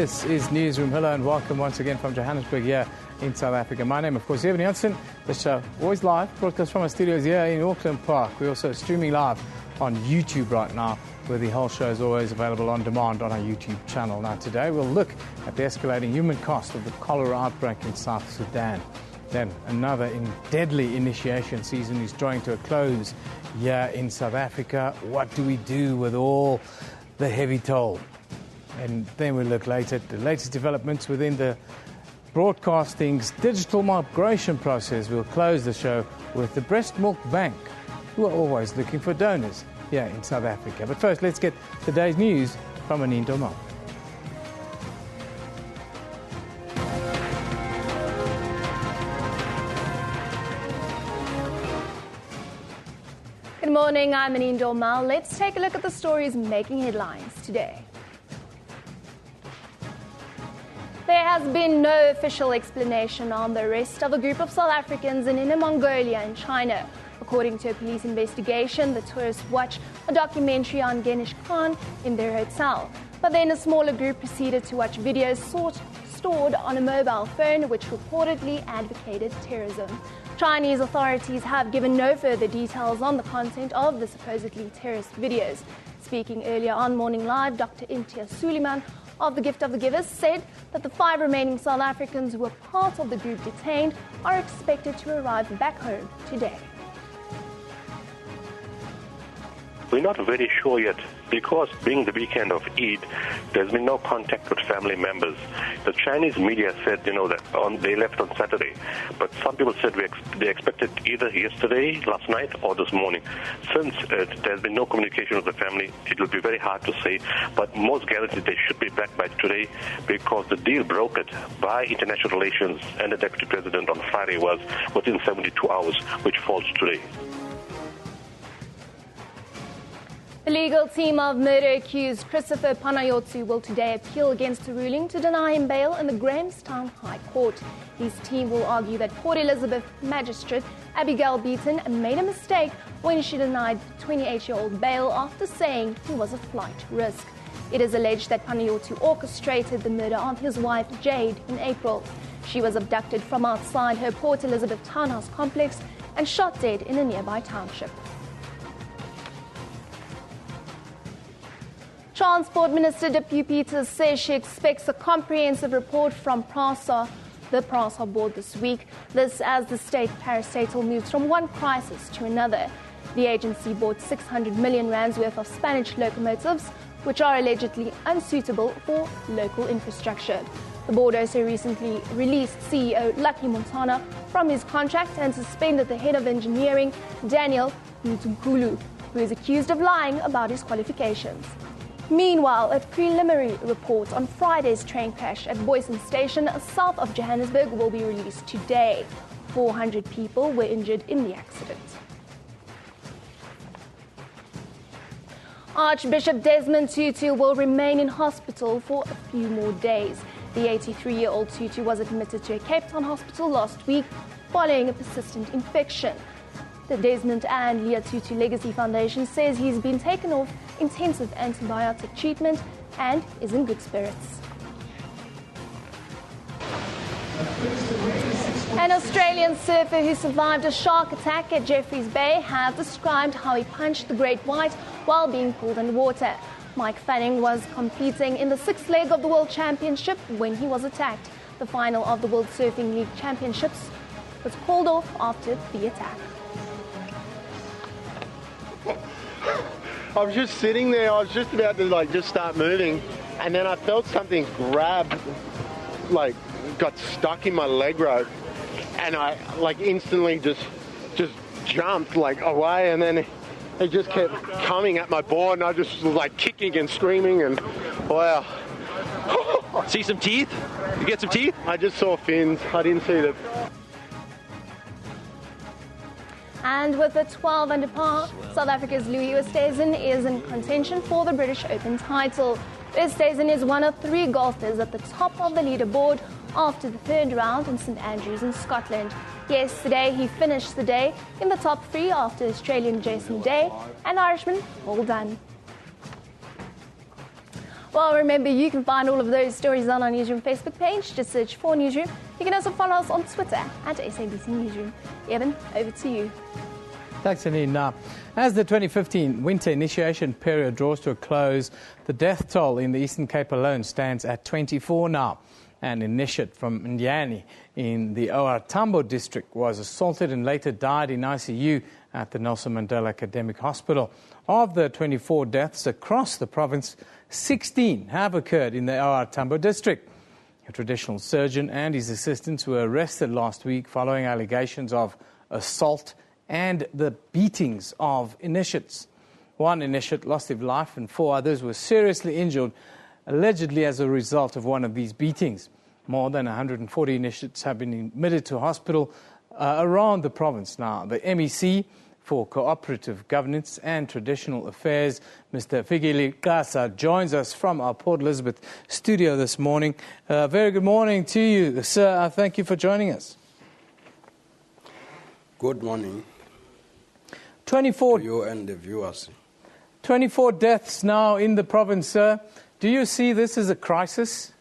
This is Newsroom. Hello and welcome once again from Johannesburg here in South Africa. My name, of course, is Jansen. The show always live, broadcast from our studios here in Auckland Park. We're also streaming live on YouTube right now, where the whole show is always available on demand on our YouTube channel. Now today we'll look at the escalating human cost of the cholera outbreak in South Sudan. Then another deadly initiation season is drawing to a close here in South Africa. What do we do with all the heavy toll? And then we'll look later at the latest developments within the broadcasting's digital migration process. We'll close the show with the Breast Milk Bank, who are always looking for donors here in South Africa. But first, let's get today's news from Anindo Mal. Good morning, I'm Anindo Mal. Let's take a look at the stories making headlines today. There has been no official explanation on the arrest of a group of South Africans in Inner Mongolia in China. According to a police investigation, the tourists watched a documentary on Genghis Khan in their hotel. But then a smaller group proceeded to watch videos stored on a mobile phone which reportedly advocated terrorism. Chinese authorities have given no further details on the content of the supposedly terrorist videos. Speaking earlier on Morning Live, Dr. Imtiaz Suleiman of the Gift of the Givers said that the 5 remaining South Africans who were part of the group detained are expected to arrive back home today. We're not very sure yet because being the weekend of Eid, there's been no contact with family members. The Chinese media said, that they left on Saturday, but some people said they expected either yesterday, last night, or this morning. Since there's been no communication with the family, it will be very hard to say, but most guaranteed they should be back by today because the deal brokered by international relations and the deputy president on Friday was within 72 hours, which falls today. The legal team of murder-accused Christopher Panayotsi will today appeal against a ruling to deny him bail in the Grahamstown High Court. His team will argue that Port Elizabeth magistrate Abigail Beaton made a mistake when she denied the 28-year-old bail after saying he was a flight risk. It is alleged that Panayotsi orchestrated the murder of his wife Jade in April. She was abducted from outside her Port Elizabeth townhouse complex and shot dead in a nearby township. Transport Minister Dipu Peters says she expects a comprehensive report from the PRASA board this week. This as the state parastatal moves from one crisis to another. The agency bought 600 million rands worth of Spanish locomotives, which are allegedly unsuitable for local infrastructure. The board also recently released CEO Lucky Montana from his contract and suspended the head of engineering, Daniel Mzukulu, who is accused of lying about his qualifications. Meanwhile, a preliminary report on Friday's train crash at Boyson Station, south of Johannesburg, will be released today. 400 people were injured in the accident. Archbishop Desmond Tutu will remain in hospital for a few more days. The 83-year-old Tutu was admitted to a Cape Town hospital last week following a persistent infection. The Desmond and Leah Tutu Legacy Foundation says he's been taken off intensive antibiotic treatment and is in good spirits. An Australian surfer who survived a shark attack at Jeffreys Bay has described how he punched the great white while being pulled underwater. Mike Fanning was competing in the 6th leg of the World Championship when he was attacked. The final of the World Surfing League Championships was called off after the attack. I was just sitting there, I was just about to just start moving, and then I felt something grab, got stuck in my leg rope, and I instantly just jumped away, and then it just kept coming at my board, and I just was kicking and screaming, and wow. See some teeth? You get some teeth? I just saw fins, I didn't see the... And with the 12 under par, South Africa's Louis Oosthuizen is in contention for the British Open title. Oosthuizen is one of 3 golfers at the top of the leaderboard after the 3rd round in St Andrews in Scotland. Yesterday, he finished the day in the top 3 after Australian Jason Day and Irishman Paul Dunne. Well, remember, you can find all of those stories on our Newsroom Facebook page. Just search for Newsroom. You can also follow us on Twitter at SABC Newsroom. Evan, over to you. Thanks, Anine. Now, as the 2015 winter initiation period draws to a close, the death toll in the Eastern Cape alone stands at 24 now. An initiate from Ndiani in the OR Tambo district was assaulted and later died in ICU at the Nelson Mandela Academic Hospital. Of the 24 deaths across the province, 16 have occurred in the OR Tambo district. A traditional surgeon and his assistants were arrested last week following allegations of assault and the beatings of initiates. One initiate lost his life and 4 others were seriously injured, allegedly as a result of one of these beatings. More than 140 initiates have been admitted to hospital around the province now. The MEC for Cooperative Governance and Traditional Affairs, Mr. Fikile Kasa, joins us from our Port Elizabeth studio this morning. Very good morning to you, sir. Thank you for joining us. Good morning 24 to you and the viewers. 24 deaths now in the province, sir. Do you see this as a crisis?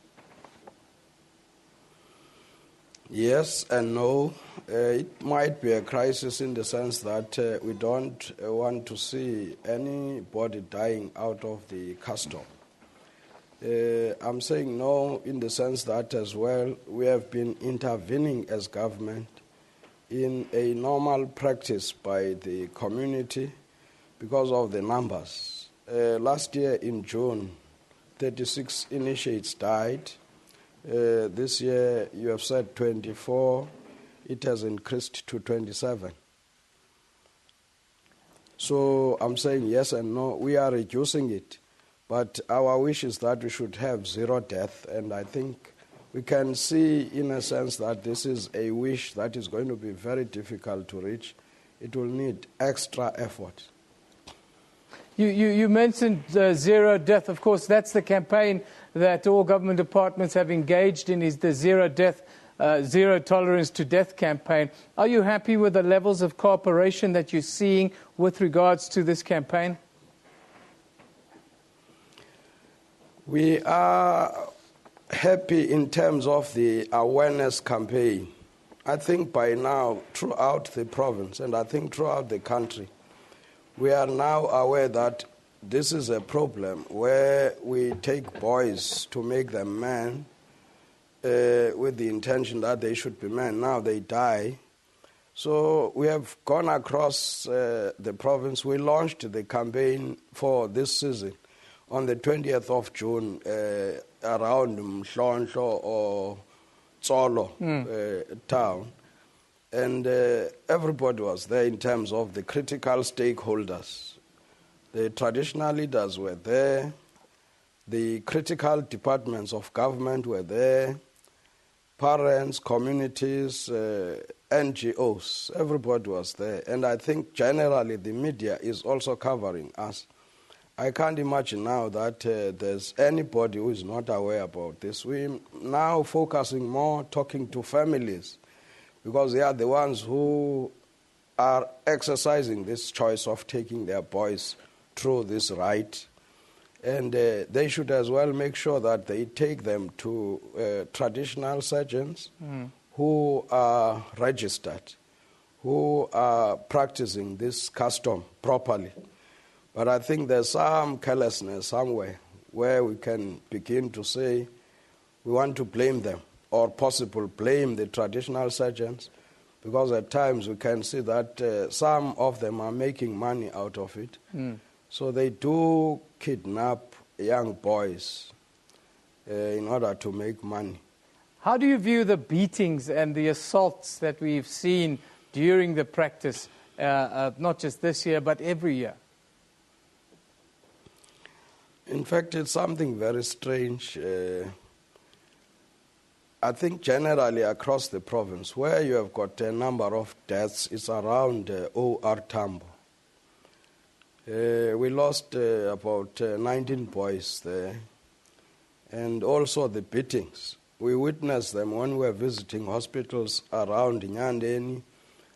Yes and no. It might be a crisis in the sense that we don't want to see anybody dying out of the custom. I'm saying no in the sense that as well we have been intervening as government in a normal practice by the community because of the numbers. Last year in June, 36 initiates died. This year, you have said 24. It has increased to 27. So I'm saying yes and no. We are reducing it. But our wish is that we should have 0 death. And I think we can see, in a sense, that this is a wish that is going to be very difficult to reach. It will need extra effort. You mentioned 0 death. Of course, that's the campaign that all government departments have engaged in, is the 0 death, 0 tolerance to death campaign. Are you happy with the levels of cooperation that you're seeing with regards to this campaign? We are happy in terms of the awareness campaign. I think by now, throughout the province, and I think throughout the country, we are now aware that this is a problem where we take boys to make them men with the intention that they should be men. Now they die. So we have gone across the province. We launched the campaign for this season on the 20th of June around Mhlonhlo or Tsolo town. And everybody was there in terms of the critical stakeholders. The traditional leaders were there. The critical departments of government were there. Parents, communities, NGOs, everybody was there. And I think generally the media is also covering us. I can't imagine now that there's anybody who is not aware about this. We're now focusing more, talking to families, because they are the ones who are exercising this choice of taking their boys through this rite. And they should as well make sure that they take them to traditional surgeons who are registered, who are practicing this custom properly. But I think there's some carelessness somewhere where we can begin to say we want to blame them, or possible blame the traditional surgeons, because at times we can see that some of them are making money out of it. So they do kidnap young boys in order to make money. How do you view the beatings and the assaults that we've seen during the practice, not just this year, but every year? In fact, it's something very strange. I think generally across the province, where you have got a number of deaths, it's around OR Tambo. We lost about 19 boys there. And also the beatings. We witnessed them when we were visiting hospitals around Nyandeni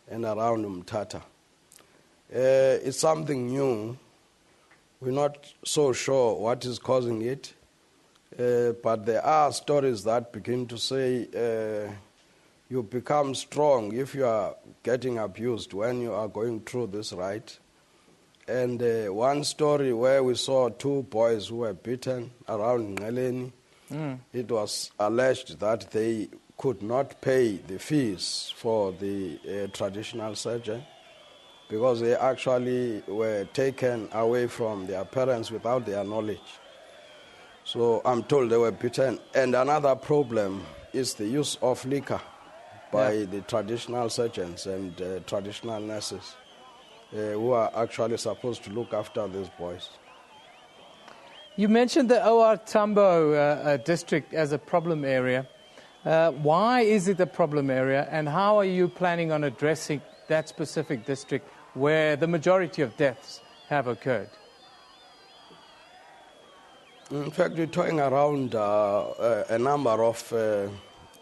and around Mthatha. It's something new. We're not so sure what is causing it. But there are stories that begin to say you become strong if you are getting abused when you are going through this rite. And one story where we saw 2 boys who were beaten around Ngeleni, it was alleged that they could not pay the fees for the traditional surgeon because they actually were taken away from their parents without their knowledge. So I'm told they were beaten. And another problem is the use of liquor by the traditional surgeons and traditional nurses who are actually supposed to look after these boys. You mentioned the OR Tambo district as a problem area. Why is it a problem area, and how are you planning on addressing that specific district where the majority of deaths have occurred? In fact, we're toying around a number of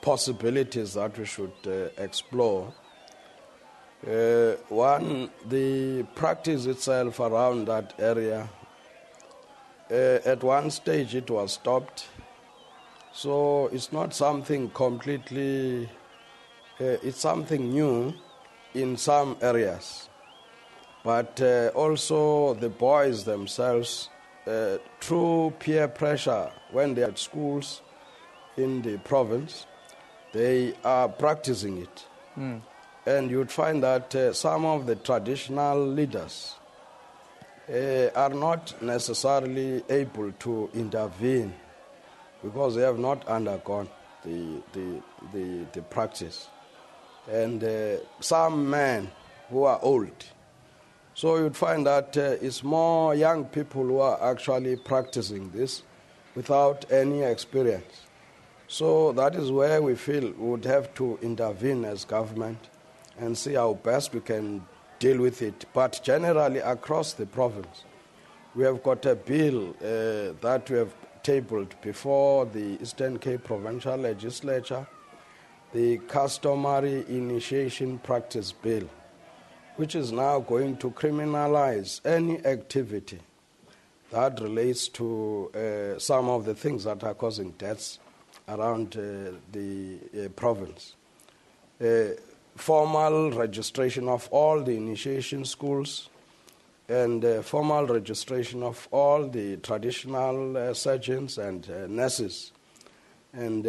possibilities that we should explore. One, the practice itself around that area, at one stage it was stopped. So it's not something completely, it's something new in some areas. But also the boys themselves, through peer pressure, when they are at schools in the province, they are practicing it. And you'd find that some of the traditional leaders are not necessarily able to intervene because they have not undergone the practice. And some men who are old. So you'd find that it's more young people who are actually practicing this without any experience. So that is where we feel we would have to intervene as government and see how best we can deal with it. But generally across the province, we have got a bill that we have tabled before the Eastern Cape Provincial Legislature, the Customary Initiation Practice Bill, which is now going to criminalize any activity that relates to some of the things that are causing deaths around the province. Formal registration of all the initiation schools and formal registration of all the traditional surgeons and nurses, and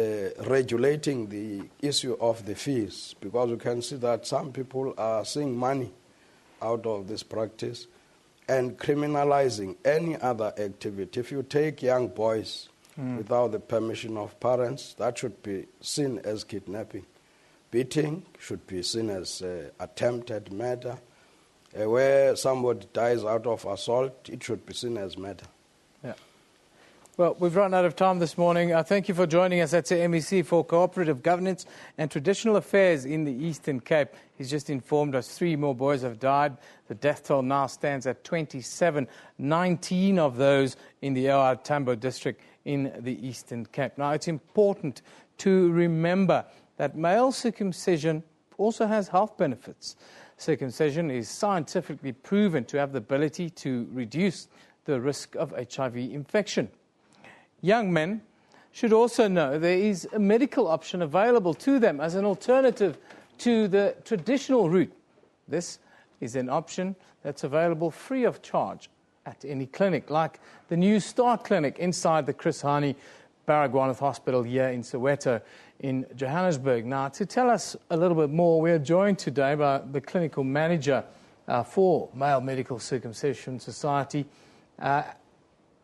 regulating the issue of the fees, because we can see that some people are seeing money out of this practice, and criminalizing any other activity. If you take young boys without the permission of parents, that should be seen as kidnapping. Beating should be seen as attempted murder. Where somebody dies out of assault, it should be seen as murder. Yeah. Well, we've run out of time this morning. Thank you for joining us. That's the MEC for Cooperative Governance and Traditional Affairs in the Eastern Cape. He's just informed us 3 more boys have died. The death toll now stands at 27, 19 of those in the OR Tambo district in the Eastern Cape. Now, it's important to remember that male circumcision also has health benefits. Circumcision is scientifically proven to have the ability to reduce the risk of HIV infection. Young men should also know there is a medical option available to them as an alternative to the traditional route. This is an option that's available free of charge at any clinic, like the New Start Clinic inside the Chris Hani Baragwanath Hospital here in Soweto in Johannesburg. Now, to tell us a little bit more, we are joined today by the clinical manager for Male Medical Circumcision Society,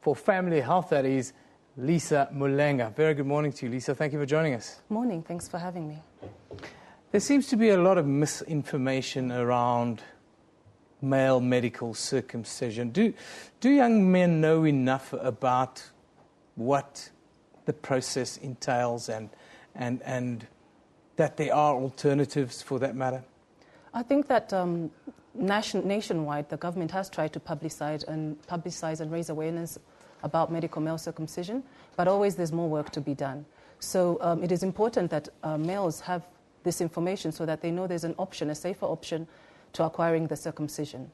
for family health, that is, Lisa Mulenga. Very good morning to you, Lisa. Thank you for joining us. Morning. Thanks for having me. There seems to be a lot of misinformation around male medical circumcision. Do young men know enough about what the process entails and that there are alternatives for that matter? I think that nationwide the government has tried to publicize and raise awareness about medical male circumcision, but always there's more work to be done. So it is important that males have this information so that they know there's an option, a safer option to acquiring the circumcision.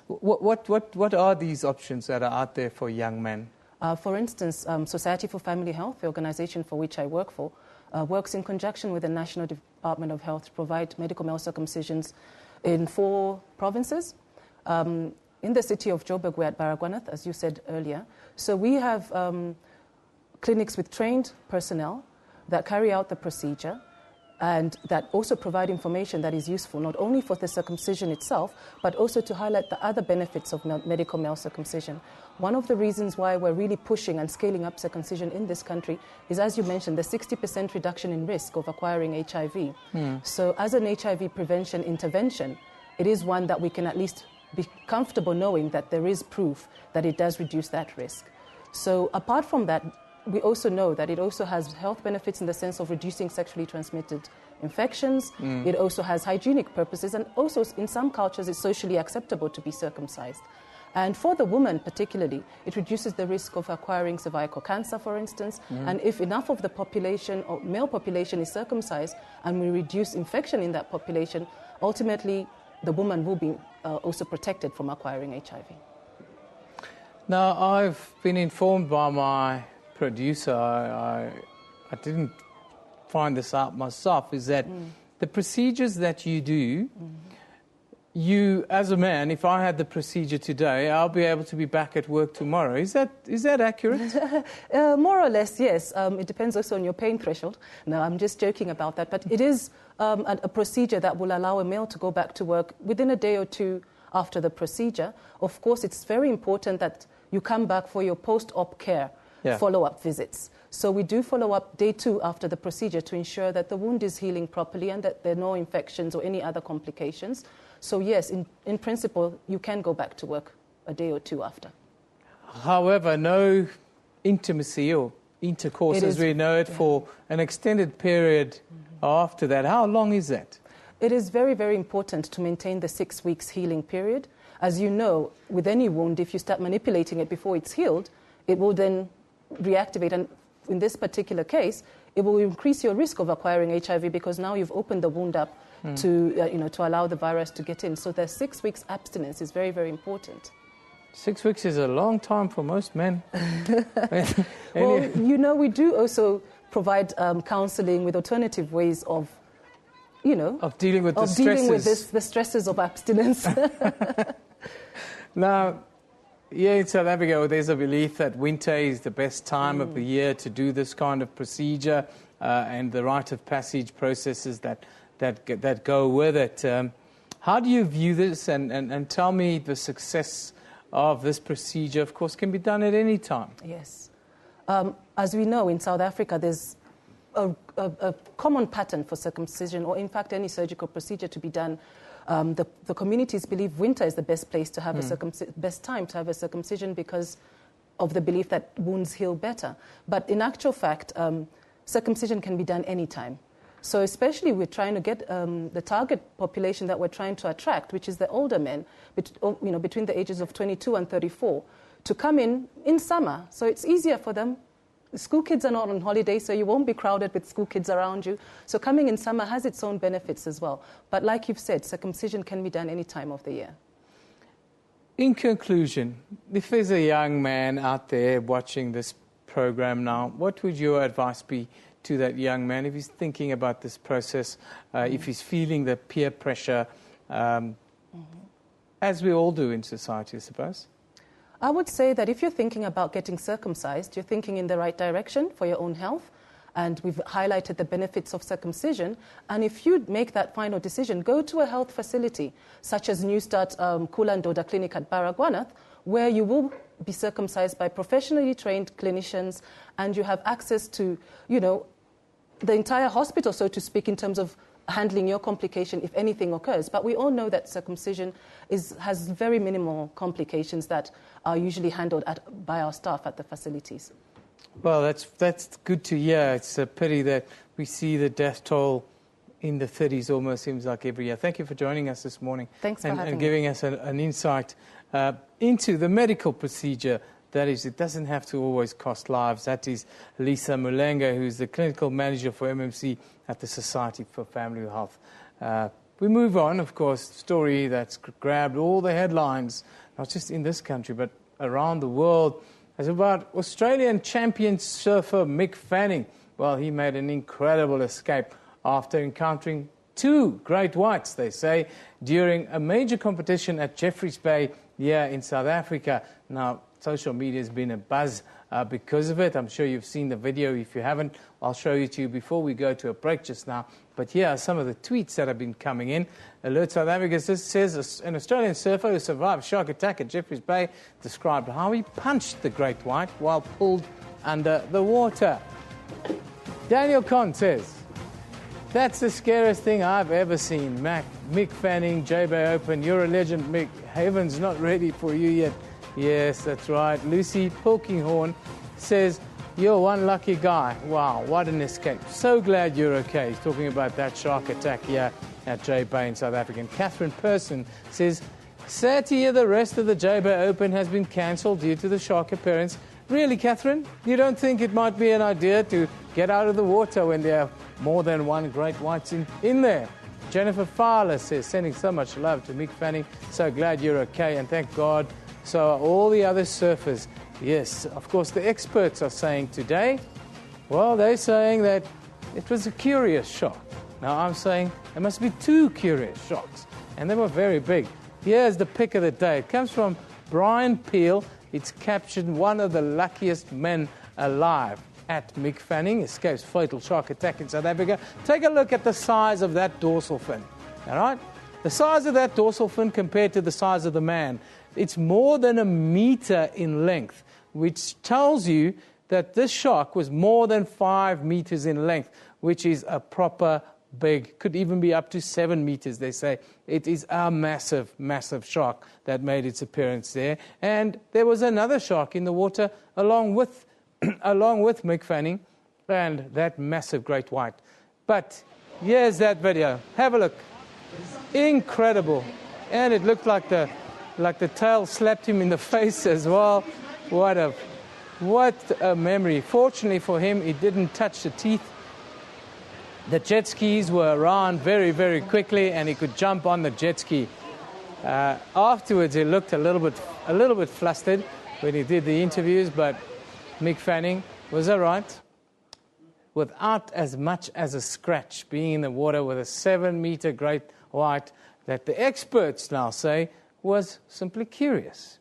What are these options that are out there for young men? For instance, Society for Family Health, the organization for which I work for, works in conjunction with the National Department of Health to provide medical male circumcisions in 4 provinces. In the city of Joburg, we're at Baragwanath, as you said earlier. So we have clinics with trained personnel that carry out the procedure and that also provide information that is useful not only for the circumcision itself, but also to highlight the other benefits of medical male circumcision. One of the reasons why we're really pushing and scaling up circumcision in this country is, as you mentioned, the 60% reduction in risk of acquiring HIV. So as an HIV prevention intervention, it is one that we can at least be comfortable knowing that there is proof that it does reduce that risk. So apart from that, we also know that it also has health benefits in the sense of reducing sexually transmitted infections. It also has hygienic purposes, and also in some cultures it's socially acceptable to be circumcised. And for the woman particularly, it reduces the risk of acquiring cervical cancer, for instance. And if enough of the population or male population is circumcised and we reduce infection in that population, ultimately the woman will be also protected from acquiring HIV. Now, I've been informed by my producer, I didn't find this out myself, is that the procedures that you do, you, as a man, if I had the procedure today, I'll be able to be back at work tomorrow. Is that accurate? More or less, yes. It depends also on your pain threshold. No, I'm just joking about that. But it is a procedure that will allow a male to go back to work within a day or 2 after the procedure. Of course, it's very important that you come back for your post-op care follow-up visits. So we do follow up day 2 after the procedure to ensure that the wound is healing properly and that there are no infections or any other complications. So yes, in principle, you can go back to work a day or 2 after. However, no intimacy or intercourse as we know it for an extended period after that. How long is that? It is very, very important to maintain the 6 weeks healing period. As you know, with any wound, if you start manipulating it before it's healed, it will then reactivate. And in this particular case, it will increase your risk of acquiring HIV because now you've opened the wound up to allow the virus to get in. So the 6 weeks abstinence is very, very important. 6 weeks is a long time for most men. Well, we do also provide counseling with alternative ways of dealing with the stresses of abstinence. Now, in South Africa, there's a belief that winter is the best time of the year to do this kind of procedure and the rite of passage processes that go with it. How do you view this? And tell me the success of this procedure, of course, can be done at any time. Yes. As we know, in South Africa, there's a common pattern for circumcision, or in fact any surgical procedure to be done. The communities believe winter is the best place to have best time to have a circumcision because of the belief that wounds heal better. But in actual fact, circumcision can be done anytime. So especially we're trying to get the target population that we're trying to attract, which is the older men, between the ages of 22 and 34, to come in summer. So it's easier for them. School kids are not on holiday, so you won't be crowded with school kids around you. So coming in summer has its own benefits as well. But like you've said, circumcision can be done any time of the year. In conclusion, if there's a young man out there watching this program now, what would your advice be to that young man if he's thinking about this process, if he's feeling the peer pressure, as we all do in society, I suppose? I would say that if you're thinking about getting circumcised, you're thinking in the right direction for your own health. And we've highlighted the benefits of circumcision. And if you make that final decision, go to a health facility, such as New Start Kula Ndoda Clinic at Baragwanath, where you will be circumcised by professionally trained clinicians, and you have access to, the entire hospital, so to speak, in terms of handling your complication if anything occurs. But we all know that circumcision has very minimal complications that are usually handled by our staff at the facilities. Well, that's good to hear. It's a pity that we see the death toll in the 30s almost seems like every year. Thank you for joining us this morning. Thanks for having me. And giving us an insight into the medical procedure. That is, it doesn't have to always cost lives. That is Lisa Mulenga, who's the clinical manager for MMC at the Society for Family Health. We move on, of course, story that's grabbed all the headlines, not just in this country, but around the world. It's about Australian champion surfer Mick Fanning. Well, he made an incredible escape after encountering 2 great whites, they say, during a major competition at Jeffreys Bay here in South Africa. Now, social media has been a buzz because of it. I'm sure you've seen the video. If you haven't, I'll show you to you before we go to a break just now. But here are some of the tweets that have been coming in. Alert South Africa says an Australian surfer who survived shark attack at Jeffreys Bay described how he punched the great white while pulled under the water. Daniel Conn says, that's the scariest thing I've ever seen. Mick Fanning, J-Bay Open, you're a legend, Mick. Heaven's not ready for you yet. Yes, that's right. Lucy Polkinghorn says, you're one lucky guy. Wow, what an escape. So glad you're okay. He's talking about that shark attack here at J-Bay in South Africa. And Catherine Person says, sad to hear the rest of the J-Bay Open has been cancelled due to the shark appearance. Really, Catherine? You don't think it might be an idea to get out of the water when there are more than one great white in there? Jennifer Fowler says, sending so much love to Mick Fanning. So glad you're okay, and thank God. So are all the other surfers. Yes, of course, the experts are saying today, well, they're saying that it was a curious shark. Now, I'm saying there must be 2 curious sharks, and they were very big. Here's the pick of the day. It comes from Brian Peel. It's captioned, one of the luckiest men alive. At Mick Fanning escapes fatal shark attack in South Africa. Take a look at the size of that dorsal fin. All right? The size of that dorsal fin compared to the size of the man. It's more than 1 meter in length, which tells you that this shark was more than 5 meters in length, which is a proper big, could even be up to 7 meters, they say. It is a massive, massive shark that made its appearance there. And there was another shark in the water along with Mick Fanning and that massive great white. But here's that video. Have a look. Incredible. And it looked like the tail slapped him in the face as well. What a memory. Fortunately for him, it didn't touch the teeth. The jet skis were around very, very quickly, and he could jump on the jet ski. Afterwards, he looked a little bit flustered when he did the interviews, but Mick Fanning was all right, without as much as a scratch, being in the water with a 7-meter great white that the experts now say was simply curious.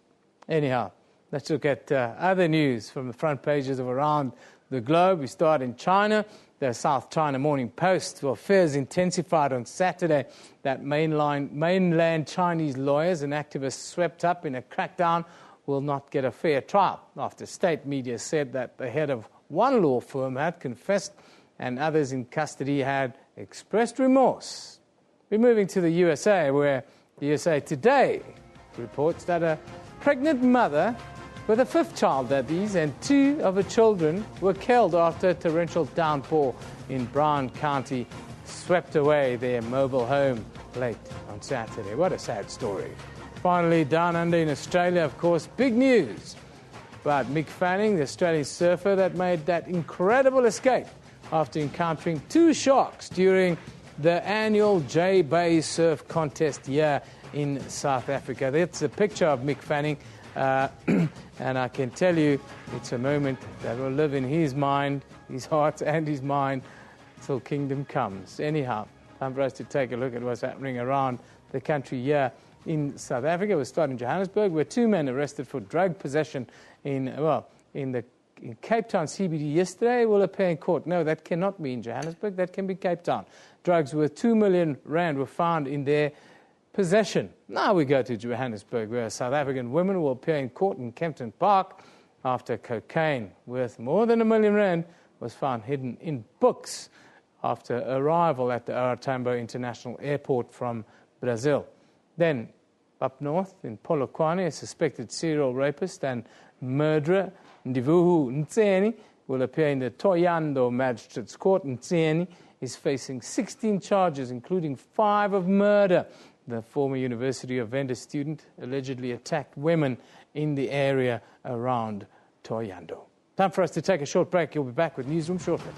Anyhow, let's look at other news from the front pages of around the globe. We start in China. The South China Morning Post. Well, fears intensified on Saturday that mainland Chinese lawyers and activists swept up in a crackdown will not get a fair trial after state media said that the head of one law firm had confessed and others in custody had expressed remorse. We're moving to the USA, where the USA Today reports that a pregnant mother with a 5th child, that is, and 2 of her children were killed after a torrential downpour in Brown County swept away their mobile home late on Saturday. What a sad story. Finally, down under in Australia, of course, big news about Mick Fanning, the Australian surfer that made that incredible escape after encountering 2 sharks during the annual J-Bay Surf Contest here in South Africa. That's a picture of Mick Fanning, and I can tell you it's a moment that will live in his mind, his heart and his mind till kingdom comes. Anyhow, time for us to take a look at what's happening around the country here in South Africa. We'll start in Johannesburg, where 2 men arrested for drug possession in Cape Town CBD yesterday will appear in court. No, that cannot be in Johannesburg. That can be Cape Town. Drugs worth 2 million rand were found in their possession. Now we go to Johannesburg, where a South African woman will appear in court in Kempton Park after cocaine worth more than 1 million rand was found hidden in books after arrival at the OR Tambo International Airport from Brazil. Then, up north in Polokwane, a suspected serial rapist and murderer, Ndivuhu Ntseni, will appear in the Thoyando Magistrates Court. Ntseni is facing 16 charges, including 5 of murder. The former University of Venda student allegedly attacked women in the area around Thoyando. Time for us to take a short break. You'll be back with Newsroom shortly.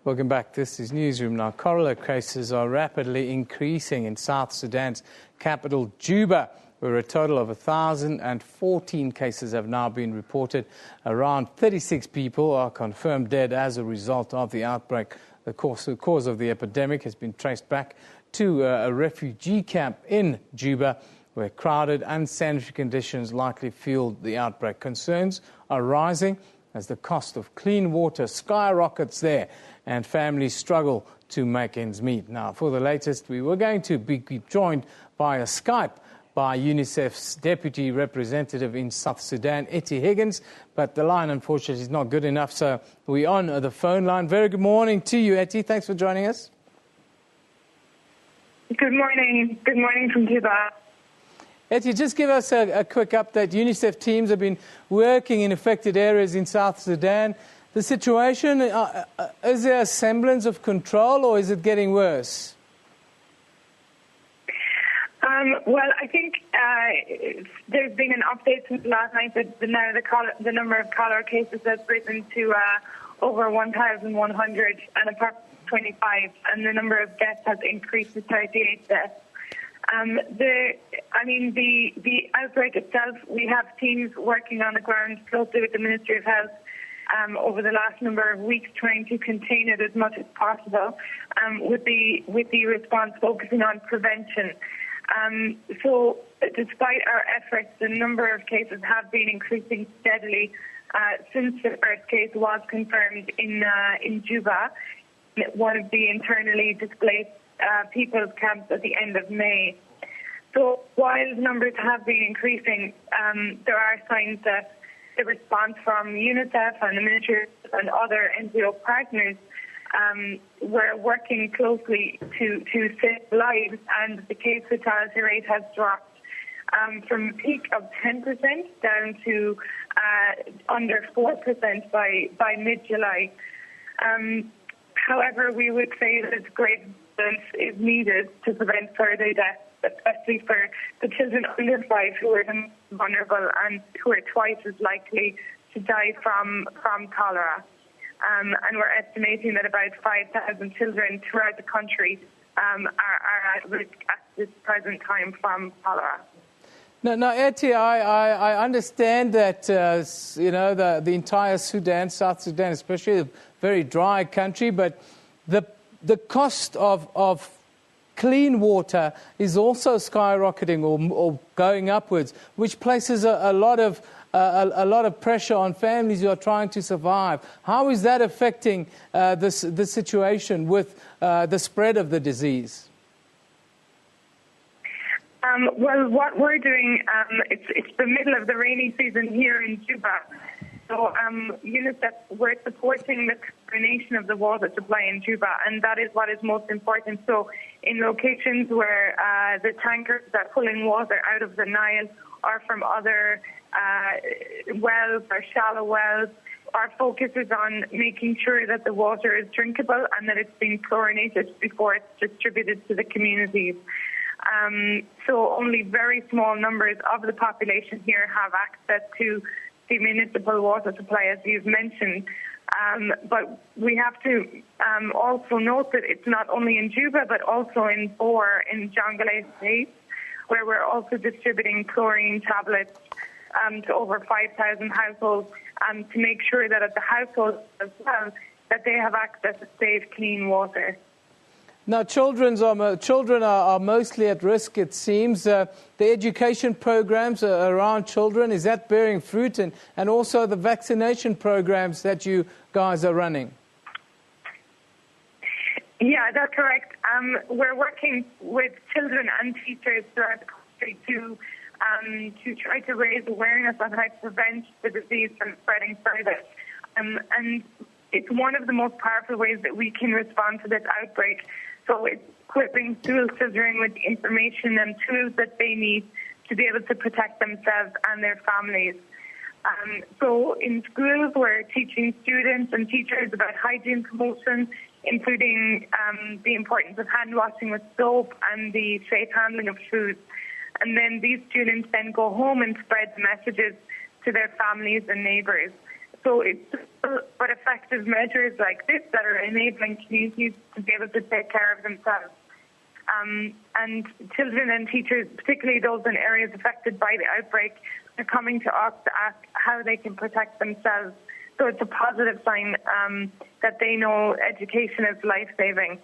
Welcome back. This is Newsroom. Now, cholera cases are rapidly increasing in South Sudan's capital, Juba, where a total of 1,014 cases have now been reported. Around 36 people are confirmed dead as a result of the outbreak. The cause of the epidemic has been traced back to a refugee camp in Juba, where crowded, unsanitary conditions likely fueled the outbreak. Concerns are rising as the cost of clean water skyrockets there and families struggle to make ends meet. Now, for the latest, we were going to be joined via Skype by UNICEF's Deputy Representative in South Sudan, Etty Higgins, but the line, unfortunately, is not good enough, so we're on the phone line. Very good morning to you, Etty. Thanks for joining us. Good morning. Good morning from Juba. Etty, just give us a quick update. UNICEF teams have been working in affected areas in South Sudan. The situation, is there a semblance of control or is it getting worse? Well, I think there's been an update since last night that now the number of cholera cases has risen to over 1,100 and approximately 25, and the number of deaths has increased to 38 deaths. The outbreak itself, we have teams working on the ground closely with the Ministry of Health over the last number of weeks, trying to contain it as much as possible, with the response focusing on prevention. So despite our efforts, the number of cases have been increasing steadily since the first case was confirmed in Juba, one of the internally displaced people's camps at the end of May. So while the numbers have been increasing, there are signs that the response from UNICEF and the Ministry and other NGO partners, we're working closely to save lives, and the case fatality rate has dropped from a peak of 10% down to under 4% by mid-July. However, we would say that great vigilance is needed to prevent further deaths, especially for the children under 5 who are vulnerable and who are twice as likely to die from cholera. And we're estimating that about 5,000 children throughout the country are at risk at this present time from cholera. Now, Etty, I understand that the entire Sudan, South Sudan, especially a very dry country, but the cost of clean water is also skyrocketing or going upwards, which places a lot of pressure on families who are trying to survive. How is that affecting this situation with the spread of the disease? Well, what we're doing, it's the middle of the rainy season here in Juba. So UNICEF, we're supporting the coordination of the water supply in Juba, and that is what is most important. So in locations where the tankers that are pulling water out of the Nile or from other wells or shallow wells, our focus is on making sure that the water is drinkable and that it's been chlorinated before it's distributed to the communities. So only very small numbers of the population here have access to the municipal water supply, as you've mentioned. But we have to also note that it's not only in Juba, but also in Bor, in Jonglei State, where we're also distributing chlorine tablets to over 5,000 households to make sure that at the households as well, that they have access to safe, clean water. Now, children are mostly at risk, it seems. The education programs around children, is that bearing fruit? And also the vaccination programs that you guys are running? Yeah, that's correct. We're working with children and teachers throughout the country to try to raise awareness on how to prevent the disease from spreading further. And it's one of the most powerful ways that we can respond to this outbreak. So it's equipping school children with information and tools that they need to be able to protect themselves and their families. So in schools, we're teaching students and teachers about hygiene promotion, including the importance of hand washing with soap and the safe handling of food. And then these students then go home and spread the messages to their families and neighbours. So it's but effective measures like this that are enabling communities to be able to take care of themselves. And children and teachers, particularly those in areas affected by the outbreak, are coming to us to ask how they can protect themselves. So it's a positive sign that they know education is life-saving.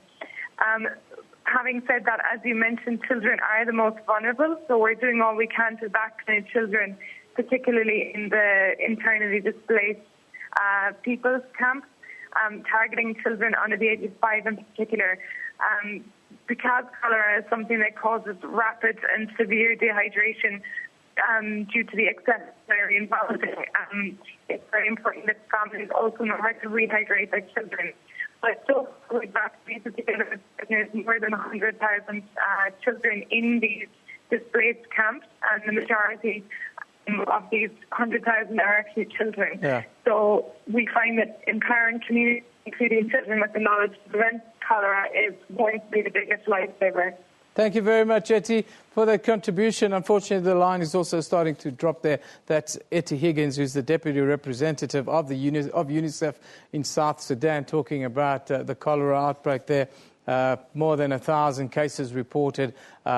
Having said that, as you mentioned, children are the most vulnerable, so we're doing all we can to vaccinate children, particularly in the internally displaced people's camps, targeting children under the age of 5 in particular. Because cholera is something that causes rapid and severe dehydration due to the excess dairy in vomiting, it's very important that families also know how to rehydrate their children. But so with vaccinated together, there's more than 100,000 children in these displaced camps, and the majority of these 100,000 are actually children. Yeah. So we find that empowering communities, including children with the knowledge to prevent cholera, is going to be the biggest lifesaver. Thank you very much, Etty, for that contribution. Unfortunately, the line is also starting to drop there. That's Etty Higgins, who's the Deputy Representative of UNICEF in South Sudan, talking about the cholera outbreak there. More than 1,000 cases reported,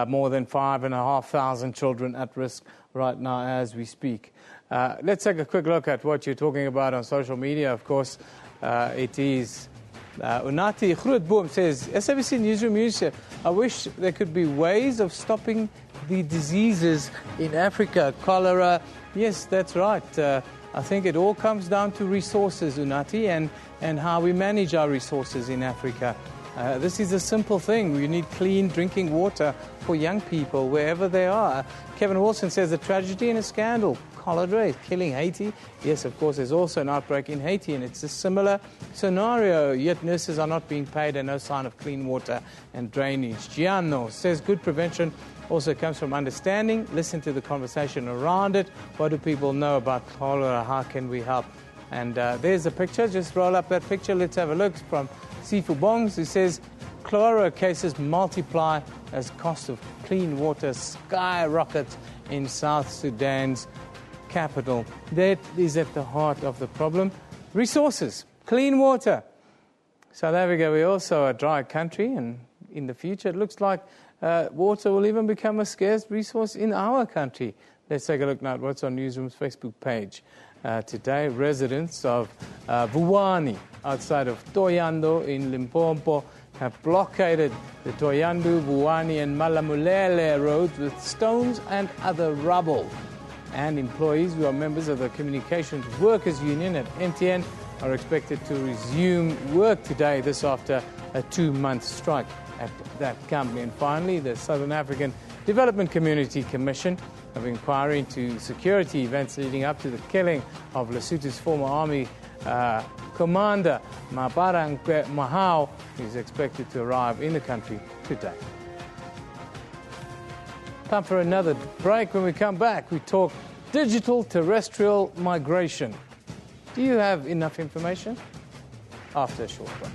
more than 5,500 children at risk right now as we speak. Let's take a quick look at what you're talking about on social media. Of course, it is... Unati Grootboom says, SABC Newsroom UNICEF, I wish there could be ways of stopping the diseases in Africa. Cholera, yes, that's right. I think it all comes down to resources, Unati, and how we manage our resources in Africa. This is a simple thing. We need clean drinking water for young people wherever they are. Kevin Wilson says a tragedy and a scandal. Cholera is killing Haiti. Yes, of course, there's also an outbreak in Haiti, and it's a similar scenario. Yet nurses are not being paid and no sign of clean water and drainage. Gianno says good prevention also comes from understanding. Listen to the conversation around it. What do people know about cholera? How can we help? And there's a picture. Just roll up that picture. Let's have a look. It's from Sifu Bongs, who says cholera cases multiply as cost of clean water skyrockets in South Sudan's capital. That is at the heart of the problem. Resources, clean water. South Africa, we're also a dry country, and in the future it looks like water will even become a scarce resource in our country. Let's take a look now at what's on Newsroom's Facebook page. Today, residents of Vuwani, outside of Toyando in Limpopo, have blockaded the Toyando, Vuwani and Malamulele roads with stones and other rubble. And employees who are members of the Communications Workers Union at MTN are expected to resume work today, this after a 2-month strike at that company. And finally, the Southern African Development Community Commission of inquiry into security events leading up to the killing of Lesotho's former army commander, Maparangwe Mahao, is expected to arrive in the country today. Time for another break. When we come back, we talk digital terrestrial migration. Do you have enough information? After a short break.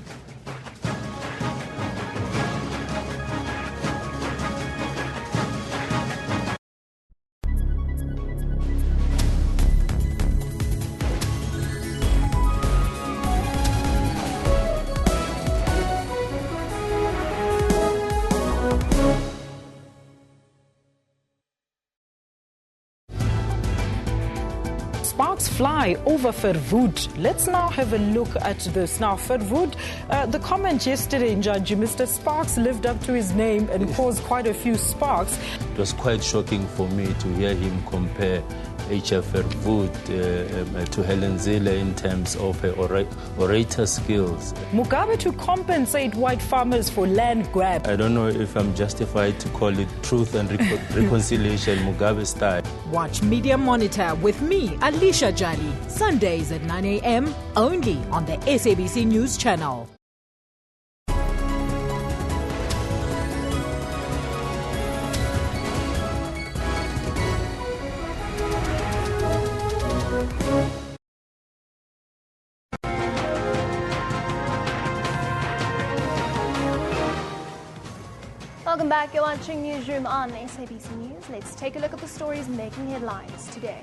Sparks fly over Verwoerd. Let's now have a look at this. Now, Verwoerd, the comment yesterday, Njanji, Mr. Sparks lived up to his name and caused quite a few sparks. It was quite shocking for me to hear him compare H.F. Verwoerd to Helen Zille in terms of her orator skills. Mugabe to compensate white farmers for land grab. I don't know if I'm justified to call it truth and reconciliation Mugabe style. Watch Media Monitor with me, Alicia Jali, Sundays at 9 a.m. only on the SABC News Channel. Welcome back. You're watching Newsroom on SABC News. Let's take a look at the stories making headlines today.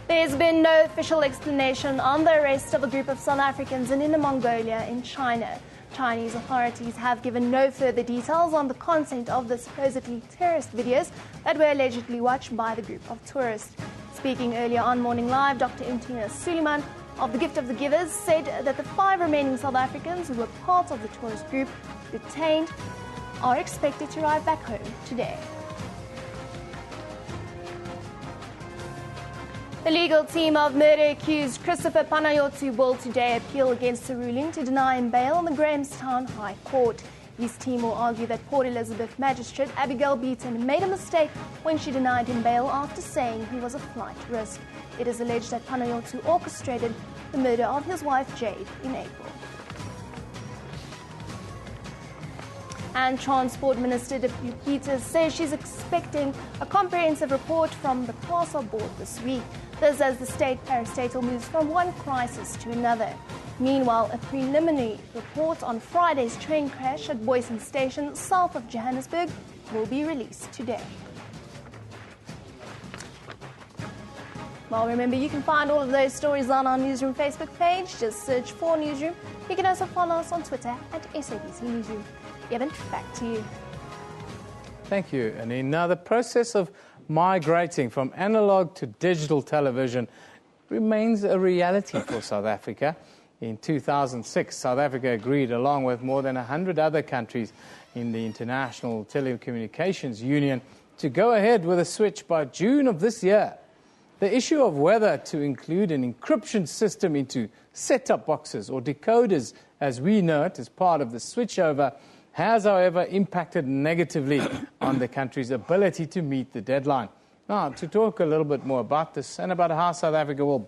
There's been no official explanation on the arrest of a group of South Africans in Inner Mongolia in China. Chinese authorities have given no further details on the content of the supposedly terrorist videos that were allegedly watched by the group of tourists. Speaking earlier on Morning Live, Dr. Imtina Suleiman of the Gift of the Givers said that the 5 remaining South Africans who were part of the tourist group detained are expected to arrive back home today. The legal team of murder-accused Christopher Panayotsi will today appeal against the ruling to deny him bail in the Grahamstown High Court. His team will argue that Port Elizabeth magistrate Abigail Beaton made a mistake when she denied him bail after saying he was a flight risk. It is alleged that Panayotsi orchestrated the murder of his wife Jade in April. And Transport Minister Deputy Peters says she's expecting a comprehensive report from the PRASA board this week. This as the state parastatal moves from one crisis to another. Meanwhile, a preliminary report on Friday's train crash at Boyson Station, south of Johannesburg, will be released today. Well, remember, you can find all of those stories on our Newsroom Facebook page. Just search for Newsroom. You can also follow us on Twitter at SABC Newsroom. Evan, back to you. Thank you, Annie. Now, the process of migrating from analog to digital television remains a reality for South Africa. In 2006, South Africa agreed, along with more than 100 other countries in the International Telecommunications Union, to go ahead with a switch by June of this year. The issue of whether to include an encryption system into set-top boxes or decoders, as we know it, as part of the switchover, has, however, impacted negatively on the country's ability to meet the deadline. Now, to talk a little bit more about this and about how South Africa will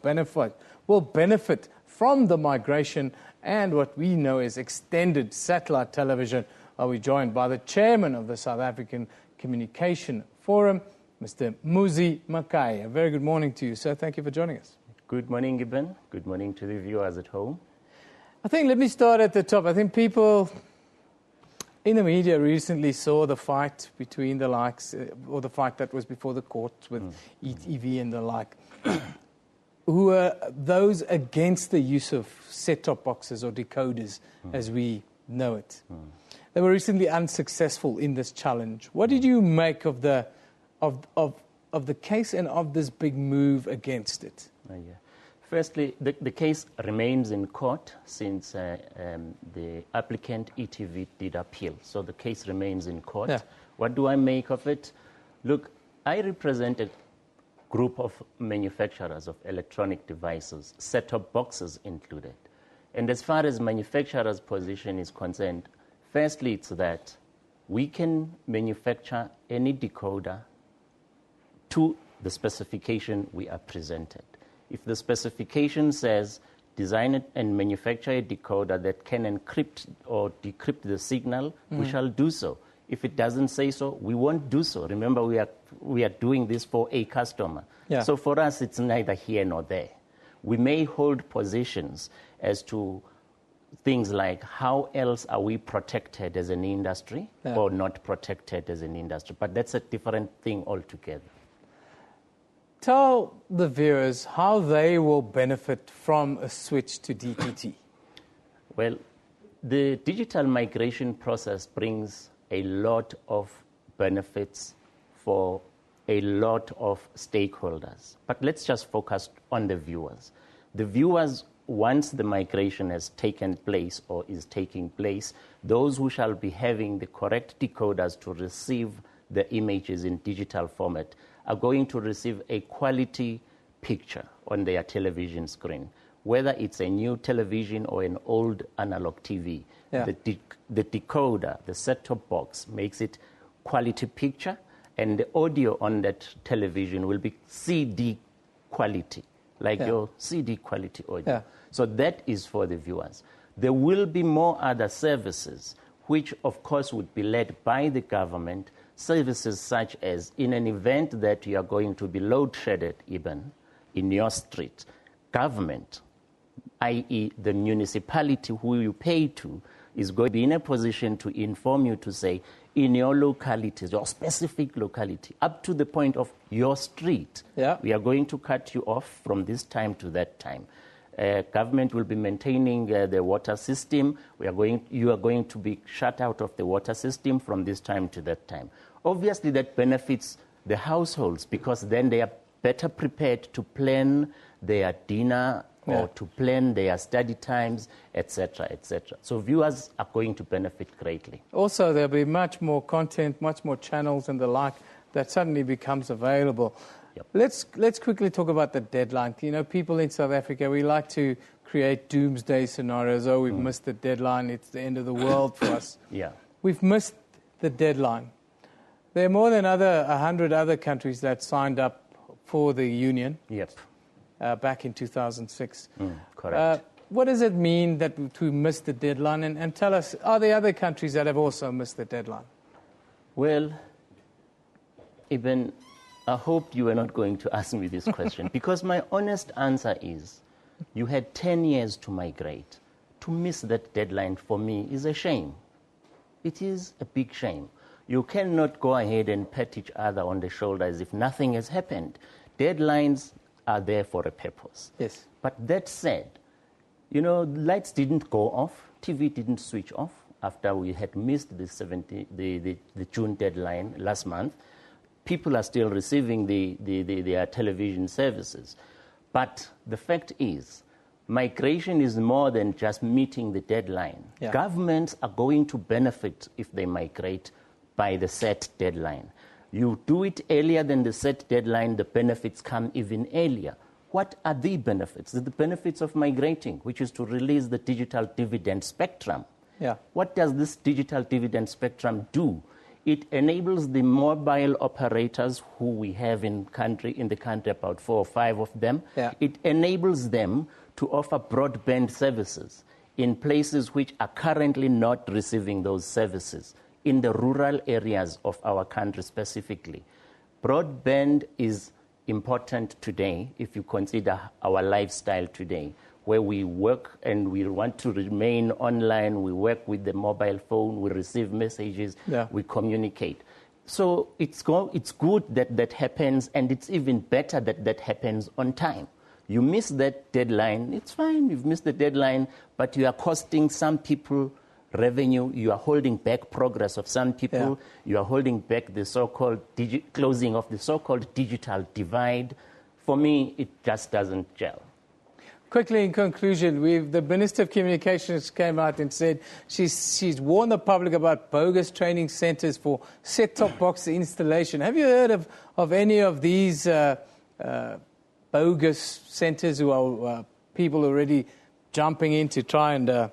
benefit from the migration and what we know as extended satellite television, are we joined by the chairman of the South African Communication Forum, Mr. Muzi Makai. A very good morning to you, sir. Thank you for joining us. Good morning, Gibbon. Good morning to the viewers at home. I think, let me start at the top. I think people in the media recently saw the fight between the likes, or the fight that was before the courts with ETV and the like, who were those against the use of set-top boxes or decoders as we know it. They were recently unsuccessful in this challenge. What did you make of the case and of this big move against it? Firstly, the case remains in court since the applicant ETV did appeal. So the case remains in court. Yeah. What do I make of it? Look, I represent a group of manufacturers of electronic devices, set-top boxes included. And as far as manufacturers' position is concerned, firstly, it's that we can manufacture any decoder to the specification we are presented. If the specification says design it and manufacture a decoder that can encrypt or decrypt the signal, we shall do so. If it doesn't say so, we won't do so. Remember, we are doing this for a customer. Yeah. So for us, it's neither here nor there. We may hold positions as to things like how else are we protected as an industry or not protected as an industry. But that's a different thing altogether. Tell the viewers how they will benefit from a switch to DTT. Well, the digital migration process brings a lot of benefits for a lot of stakeholders. But let's just focus on the viewers. The viewers, once the migration has taken place or is taking place, those who shall be having the correct decoders to receive the images in digital format are going to receive a quality picture on their television screen. Whether it's a new television or an old analog TV, the decoder, the set-top box, makes it quality picture, and the audio on that television will be CD quality, like your CD quality audio. So that is for the viewers. There will be more other services, which of course would be led by the government, services such as in an event that you are going to be load-shedded even in your street, government, i.e. the municipality who you pay to, is going to be in a position to inform you to say, in your locality, your specific locality, up to the point of your street, we are going to cut you off from this time to that time. Government will be maintaining the water system. You are going to be shut out of the water system from this time to that time. Obviously, that benefits the households because then they are better prepared to plan their dinner or to plan their study times, etc., etc. So viewers are going to benefit greatly. Also, there'll be much more content, much more channels and the like that suddenly becomes available. Let's quickly talk about the deadline. You know, people in South Africa, we like to create doomsday scenarios. Oh, we've missed the deadline. It's the end of the world for us. We've missed the deadline. There are more than 100 other countries that signed up for the union. Back in 2006. Correct. What does it mean that we missed the deadline? And tell us, are there other countries that have also missed the deadline? Well, I hope you are not going to ask me this question because my honest answer is you had 10 years to migrate. To miss that deadline for me is a shame. It is a big shame. You cannot go ahead and pat each other on the shoulder as if nothing has happened. Deadlines are there for a purpose. Yes. But that said, you know, lights didn't go off, TV didn't switch off after we had missed the June deadline last month. People are still receiving their television services. But the fact is, migration is more than just meeting the deadline. Governments are going to benefit if they migrate by the set deadline. You do it earlier than the set deadline, the benefits come even earlier. What are the benefits? The benefits of migrating, which is to release the digital dividend spectrum. What does this digital dividend spectrum do? It enables the mobile operators who we have in the country, about 4 or 5 of them. It enables them to offer broadband services in places which are currently not receiving those services. In the rural areas of our country specifically. Broadband is important today if you consider our lifestyle today, where we work and we want to remain online, we work with the mobile phone, we receive messages, we communicate. So it's good that that happens, and it's even better that that happens on time. You miss that deadline, it's fine, you've missed the deadline, but you are costing some people revenue, you are holding back progress of some people, you are holding back the so-called closing of the so-called digital divide. For me, it just doesn't gel. Quickly, in conclusion, the Minister of Communications came out and said she's warned the public about bogus training centres for set-top box installation. Have you heard of any of these bogus centres who are people already jumping in to try and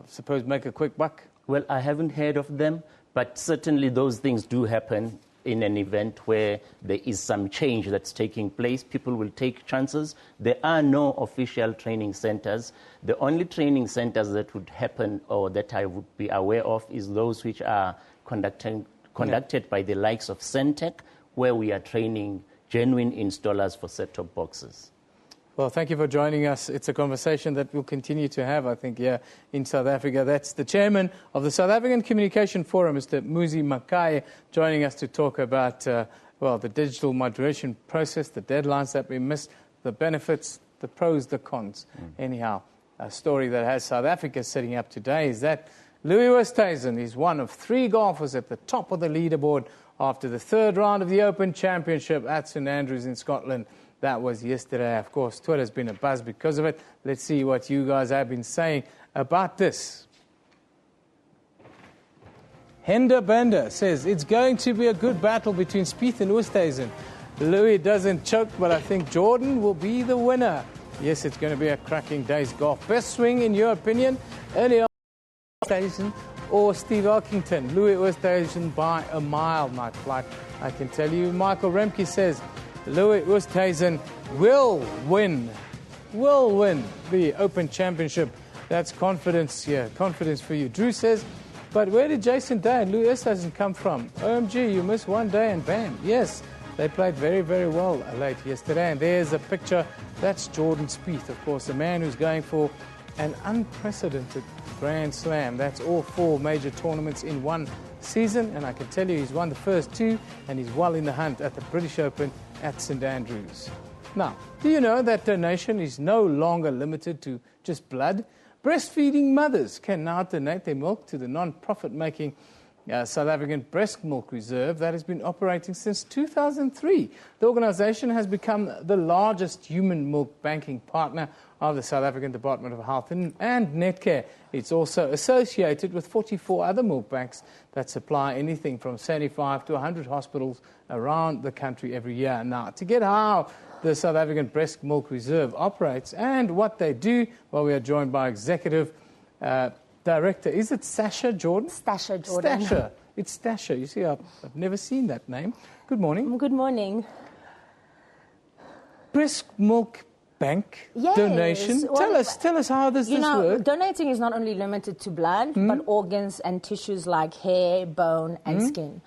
suppose make a quick buck? Well, I haven't heard of them, but certainly those things do happen in an event where there is some change that's taking place. People will take chances. There are no official training centers. The only training centers that would happen or that I would be aware of is those which are conducted by the likes of Centec, where we are training genuine installers for set-top boxes. Well, thank you for joining us. It's a conversation that we'll continue to have, I think, here in South Africa. That's the chairman of the South African Communication Forum, Mr. Muzi Makai, joining us to talk about, the digital migration process, the deadlines that we missed, the benefits, the pros, the cons. Anyhow, a story that has South Africa sitting up today is that Louis Oosthuizen is one of 3 golfers at the top of the leaderboard after the 3rd round of the Open Championship at St Andrews in Scotland. That was yesterday. Of course, Twitter's been a buzz because of it. Let's see what you guys have been saying about this. Hender Bender says, it's going to be a good battle between Spieth and Oosthuizen. Louis doesn't choke, but I think Jordan will be the winner. Yes, it's going to be a cracking day's golf. Best swing, in your opinion, early on Oosthuizen or Steve Elkington? Louis Oosthuizen by a mile, Night Flight. I can tell you. Michael Remke says, Louis Oosthuizen will win the Open Championship. That's confidence here, confidence for you. Drew says, but where did Jason Day and Louis Oosthuizen come from? OMG, you missed one day and bam. Yes, they played very, very well late yesterday. And there's a picture. That's Jordan Spieth, of course, the man who's going for an unprecedented Grand Slam. That's all 4 major tournaments in one season, and I can tell you he's won the first 2, and he's well in the hunt at the British Open at St Andrews. Now, do you know that donation is no longer limited to just blood? Breastfeeding mothers can now donate their milk to the non-profit making South African Breast Milk Reserve that has been operating since 2003. The organisation has become the largest human milk banking partner of the South African Department of Health and Netcare. It's also associated with 44 other milk banks that supply anything from 75 to 100 hospitals around the country every year. Now, to get how the South African Breast Milk Reserve operates and what they do, well, we are joined by Executive Director. Is it Sasha Jordan? Stasha Jordan. Stasha. It's Stasha. You see, I've never seen that name. Good morning. Good morning. Breast Milk Bank Yes. donation. Well, Tell us how does this work? Donating is not only limited to blood, but organs and tissues like hair, bone, and skin.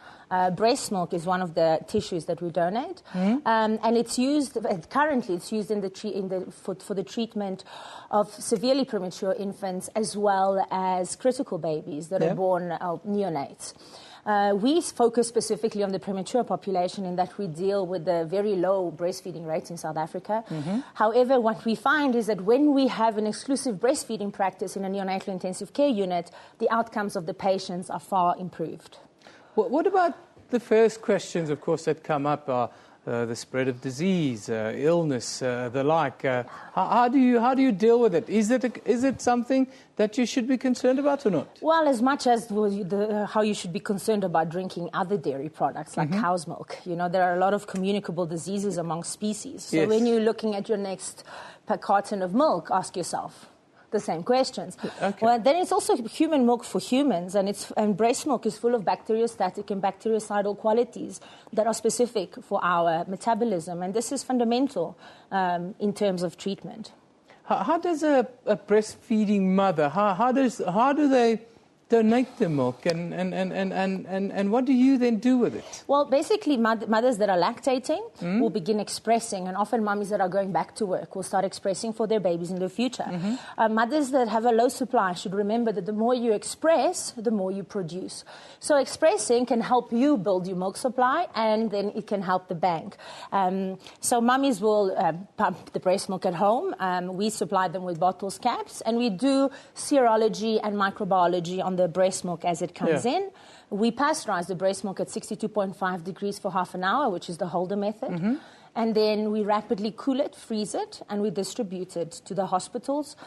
Breast milk is one of the tissues that we donate, and it's used currently. It's used for the treatment of severely premature infants as well as critical babies that are born neonates. We focus specifically on the premature population in that we deal with the very low breastfeeding rates in South Africa. However, what we find is that when we have an exclusive breastfeeding practice in a neonatal intensive care unit, the outcomes of the patients are far improved. What about the first questions, of course, that come up are the spread of disease, illness, the like. How do you deal with it? Is it something that you should be concerned about or not? Well, as much as how you should be concerned about drinking other dairy products like cow's milk. You know, there are a lot of communicable diseases among species. So when you're looking at your next carton of milk, ask yourself the same questions. Okay. Well, then it's also human milk for humans, and breast milk is full of bacteriostatic and bactericidal qualities that are specific for our metabolism, and this is fundamental in terms of treatment. How does a breastfeeding mother, how do they donate the milk, and what do you then do with it? Well, basically, mothers that are lactating will begin expressing, and often mummies that are going back to work will start expressing for their babies in the future. Mothers that have a low supply should remember that the more you express, the more you produce. So expressing can help you build your milk supply, and then it can help the bank. So mummies will pump the breast milk at home. We supply them with bottles, caps, and we do serology and microbiology on the breast milk as it comes in. We pasteurize the breast milk at 62.5 degrees for half an hour, which is the Holder method. And then we rapidly cool it, freeze it, and we distribute it to the hospitals.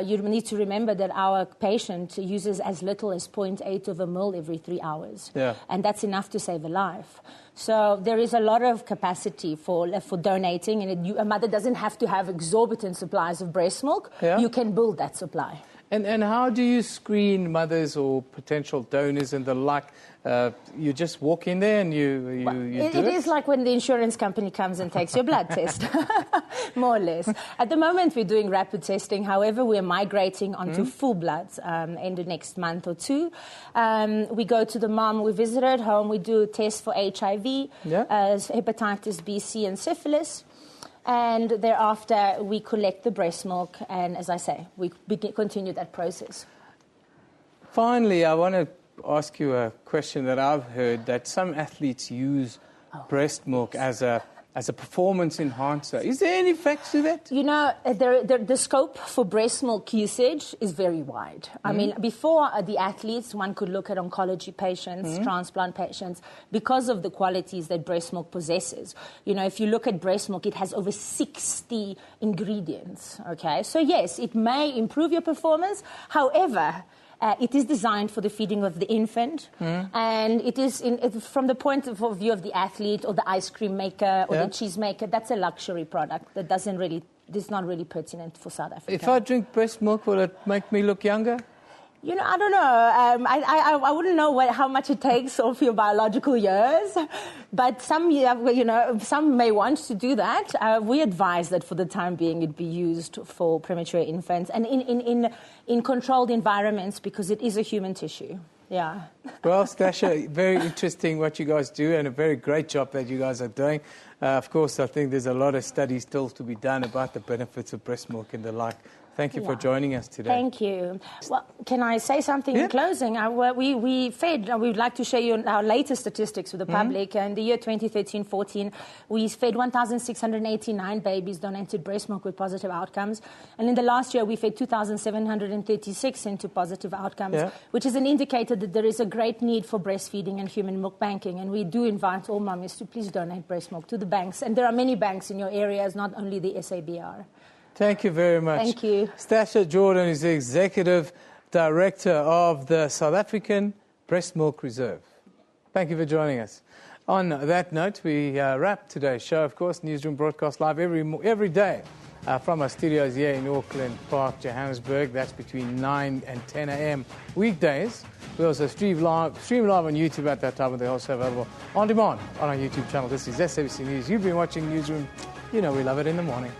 You need to remember that our patient uses as little as 0.8 of a ml every 3 hours. And that's enough to save a life. So there is a lot of capacity for donating, and a mother doesn't have to have exorbitant supplies of breast milk. You can build that supply. And how do you screen mothers or potential donors and the like? You just walk in there and you do it? It is like when the insurance company comes and takes your blood test, more or less. At the moment, we're doing rapid testing. However, we're migrating onto full bloods in the next month or two. We go to the mom, we visit her at home, we do tests for HIV, hepatitis B, C, and syphilis. And thereafter, we collect the breast milk, and as I say, we continue that process. Finally, I want to ask you a question that I've heard, that some athletes use breast milk as a performance enhancer. Is there any facts to that? You know, the scope for breast milk usage is very wide. I mean, before the athletes, one could look at oncology patients, transplant patients, because of the qualities that breast milk possesses. You know, if you look at breast milk, it has over 60 ingredients, okay? So yes, it may improve your performance. However, it is designed for the feeding of the infant, and it is, from the point of view of the athlete or the ice cream maker or the cheese maker, that's a luxury product that is not really pertinent for South Africa. If I drink breast milk, will it make me look younger? You know, I don't know. I wouldn't know how much it takes off your biological years, but some may want to do that. We advise that for the time being it be used for premature infants and in controlled environments, because it is a human tissue. Yeah. Well, Stasha, very interesting what you guys do, and a very great job that you guys are doing. Of course, I think there's a lot of studies still to be done about the benefits of breast milk and the like. Thank you for joining us today. Thank you. Well, can I say something in closing? We would like to show you our latest statistics for the public. In the year 2013-14, we fed 1,689 babies donated breast milk with positive outcomes. And in the last year, we fed 2,736 into positive outcomes, which is an indicator that there is a great need for breastfeeding and human milk banking. And we do invite all mummies to please donate breast milk to the banks. And there are many banks in your areas, not only the SABR. Thank you very much. Thank you. Stasha Jordan is the Executive Director of the South African Breast Milk Reserve. Thank you for joining us. On that note, we wrap today's show, of course. Newsroom broadcast live every day from our studios here in Auckland Park, Johannesburg. That's between 9 and 10 a.m. weekdays. We also stream live on YouTube at that time, and they're also available on demand on our YouTube channel. This is SABC News. You've been watching Newsroom. You know we love it in the morning.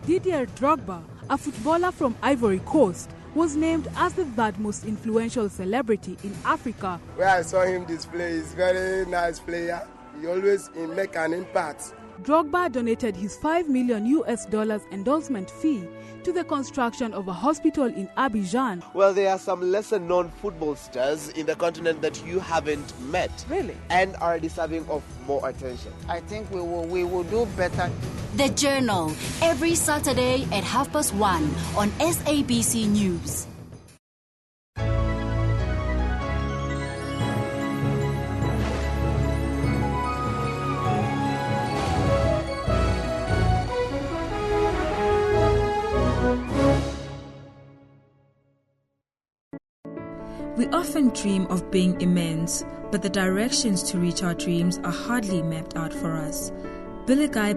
Didier Drogba, a footballer from Ivory Coast, was named as the third most influential celebrity in Africa. Where I saw him display, he's a very nice player. He always make an impact. Drogba donated his $5 million endorsement fee to the construction of a hospital in Abidjan. Well, there are some lesser-known football stars in the continent that you haven't met. Really? And are deserving of more attention. I think we will do better. The Journal, every Saturday at 1:30 on SABC News. We often dream of being immense, but the directions to reach our dreams are hardly mapped out for us. Billy Guy